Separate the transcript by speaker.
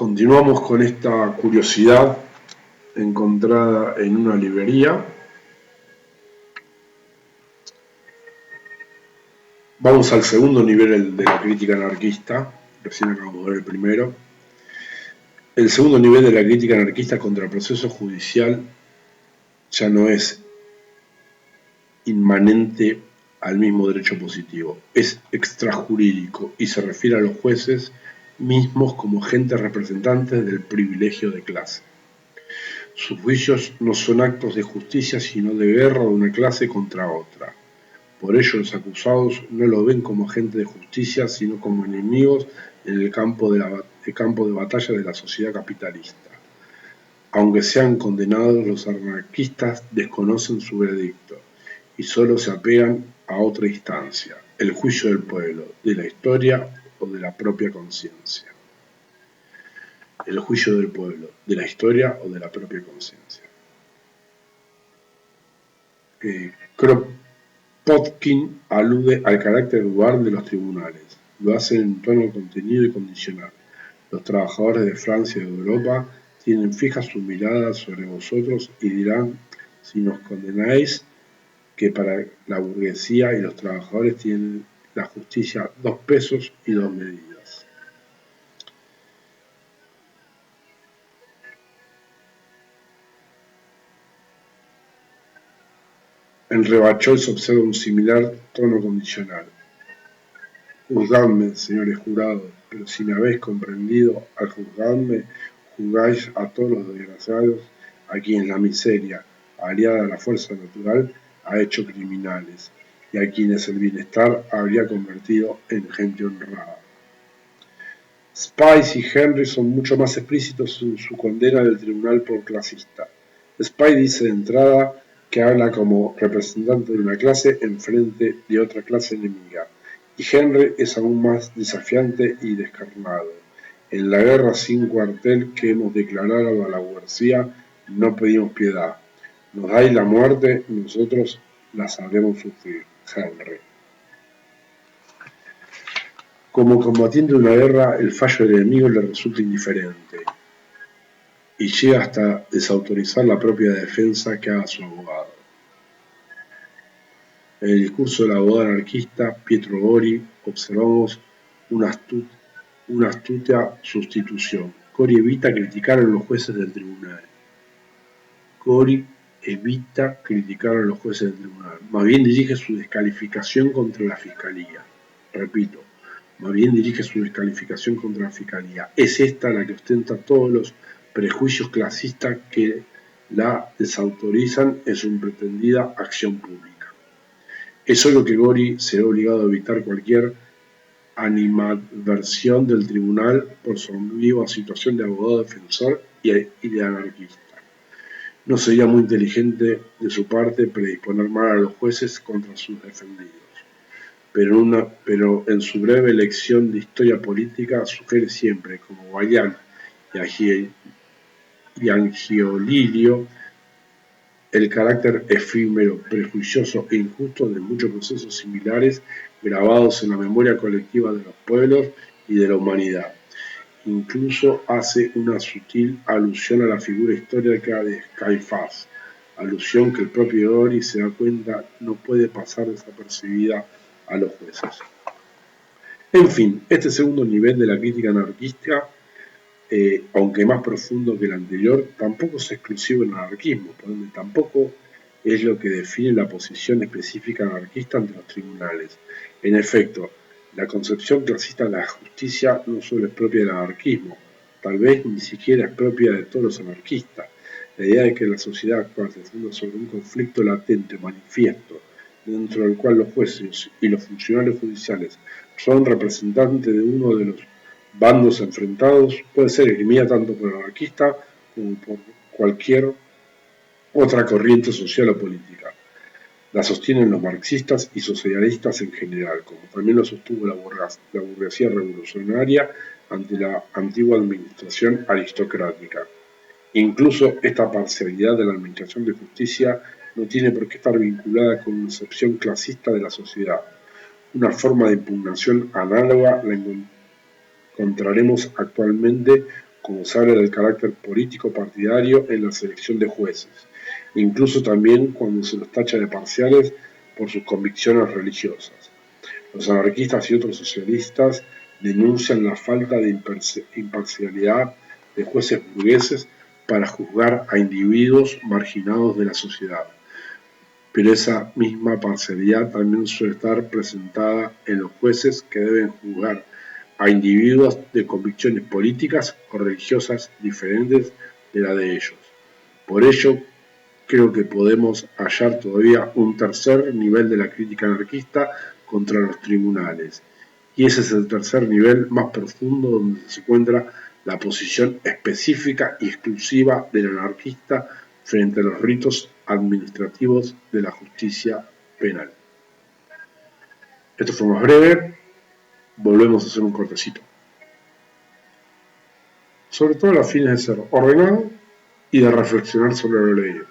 Speaker 1: Continuamos con esta curiosidad encontrada en una librería. Vamos al segundo nivel de la crítica anarquista. Recién acabamos de ver el primero. El segundo nivel de la crítica anarquista contra el proceso judicial ya no es inmanente al mismo derecho positivo, es extrajurídico y se refiere a los jueces mismos como agentes representantes del privilegio de clase. Sus juicios no son actos de justicia sino de guerra de una clase contra otra. Por ello los acusados no lo ven como agentes de justicia sino como enemigos en el campo de batalla de la sociedad capitalista. Aunque sean condenados, los anarquistas desconocen su veredicto y solo se apegan a otra instancia, el juicio del pueblo, de la historia o de la propia conciencia. El juicio del pueblo, de la historia o de la propia conciencia. Kropotkin alude al carácter dual de los tribunales. Lo hace en tono contenido y condicional. Los trabajadores de Francia y de Europa tienen fija su mirada sobre vosotros y dirán, si nos condenáis, que para la burguesía y los trabajadores tienen la justicia 2 pesos y 2 medidas. En Rebachol se observa un similar tono condicional. Juzgadme, señores jurados, pero si me habéis comprendido, al juzgarme, juzgáis a todos los desgraciados a quienes la miseria, aliada a la fuerza natural, ha hecho criminales, y a quienes el bienestar habría convertido en gente honrada. Spice y Henry son mucho más explícitos en su condena del tribunal por clasista. Spice dice de entrada que habla como representante de una clase en frente de otra clase enemiga, y Henry es aún más desafiante y descarnado. En la guerra sin cuartel que hemos declarado a la burguesía no pedimos piedad. Nos dais la muerte, nosotros la sabremos sufrir. Henry. Como combatiente de una guerra, el fallo del enemigo le resulta indiferente y llega hasta desautorizar la propia defensa que haga su abogado. En el discurso del abogado anarquista Pietro Gori observamos una astuta sustitución. Gori evita criticar a los jueces del tribunal. Gori evita criticar a los jueces del tribunal. Más bien dirige su descalificación contra la fiscalía. Repito, más bien dirige su descalificación contra la fiscalía. Es esta la que ostenta todos los prejuicios clasistas que la desautorizan en su pretendida acción pública. Es solo que Gori será obligado a evitar cualquier animadversión del tribunal por su ambigua situación de abogado defensor y de anarquista. No sería muy inteligente de su parte predisponer mal a los jueces contra sus defendidos, pero en su breve lección de historia política sugiere siempre, como Bayán y Angiolilio, el carácter efímero, prejuicioso e injusto de muchos procesos similares grabados en la memoria colectiva de los pueblos y de la humanidad. Incluso hace una sutil alusión a la figura histórica de Caifás, alusión que el propio Gori se da cuenta no puede pasar desapercibida a los jueces. En fin, este segundo nivel de la crítica anarquista, aunque más profundo que el anterior, tampoco es exclusivo del anarquismo, por donde tampoco es lo que define la posición específica anarquista ante los tribunales. En efecto, la concepción clasista de la justicia no solo es propia del anarquismo, tal vez ni siquiera es propia de todos los anarquistas. La idea de que la sociedad actual se funda sobre un conflicto latente, manifiesto, dentro del cual los jueces y los funcionarios judiciales son representantes de uno de los bandos enfrentados, puede ser esgrimida tanto por el anarquista como por cualquier otra corriente social o política. La sostienen los marxistas y socialistas en general, como también lo sostuvo la burguesía revolucionaria ante la antigua administración aristocrática. Incluso esta parcialidad de la administración de justicia no tiene por qué estar vinculada con una concepción clasista de la sociedad. Una forma de impugnación análoga la encontraremos actualmente como se habla del carácter político partidario en la selección de jueces, incluso también cuando se los tacha de parciales por sus convicciones religiosas. Los anarquistas y otros socialistas denuncian la falta de imparcialidad de jueces burgueses para juzgar a individuos marginados de la sociedad. Pero esa misma parcialidad también suele estar presentada en los jueces que deben juzgar a individuos de convicciones políticas o religiosas diferentes de la de ellos. Por ello, creo que podemos hallar todavía un tercer nivel de la crítica anarquista contra los tribunales. Y ese es el tercer nivel más profundo donde se encuentra la posición específica y exclusiva del anarquista frente a los ritos administrativos de la justicia penal. Esto fue más breve, volvemos a hacer un cortecito. Sobre todo a los fines de ser ordenado y de reflexionar sobre lo leído.